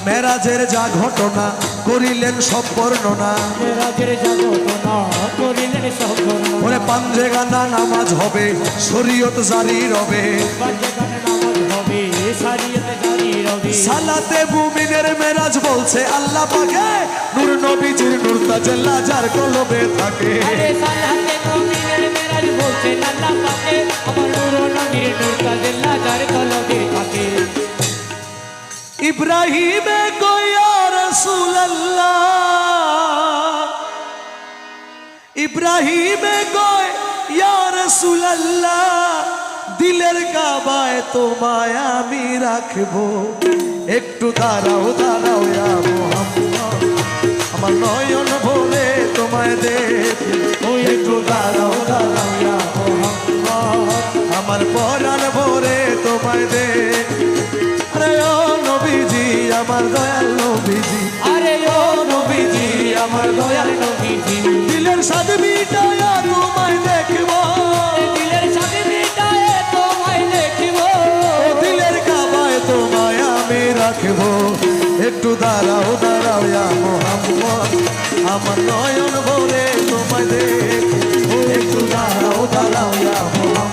মেরাজের যা ঘটনা করিলেন সব বর্ণনা, মেরাজের যা ঘটনা করিলেন সব বর্ণনা। ওরে পাঞ্জে গানা নামাজ হবে শরীয়ত জারি রবে, পাঞ্জে গানা নামাজ হবে শরীয়ত জারি রবে। সালাতে মুমিনের মেরাজ বলছে আল্লাহ পাকে, নূর নবীজির নূর তাজাল্লা যার কলবে থাকে। আরে সালাতে মুমিনের মেরাজ বলছে আল্লাহ পাকে, আমার নূর নবীর নূর তাজাল্লা যার কলবে থাকে। ইব্রাহিমে কয়া রাসূলুল্লাহ, ইব্রাহিমে কয় ইয়া রাসূলুল্লাহ, দিলের কাবায় তোমায় আমি রাখবো, একটু দাঁড়াও দাঁড়াও ইয়া মুহাম্মদ, আমার নয়ন ভরে তোমায় দেখবো, একটু দাঁড়াও দাঁড়াও ইয়া মুহাম্মদ, আমার পরাণ ভরে তোমায় দেখবো। আরে ও নবীজি আমার দয়াল নবীজি, আরে ও নবীজি আমার দয়াল নবীজি, দিলের সাথে মিটায়া তোমায় দেখবো, দিলের সাথে মিটায়ে তোমায় দেখব, দিলের কাবায় তোমায় আমি রাখবো, একটু দাঁড়াও দাঁড়াও ইয়া মুহাম্মদ, আমার নয়ন ভরে তোমায় দেখবো, একটু দাঁড়াও দাঁড়াও ইয়া মুহাম্মদ।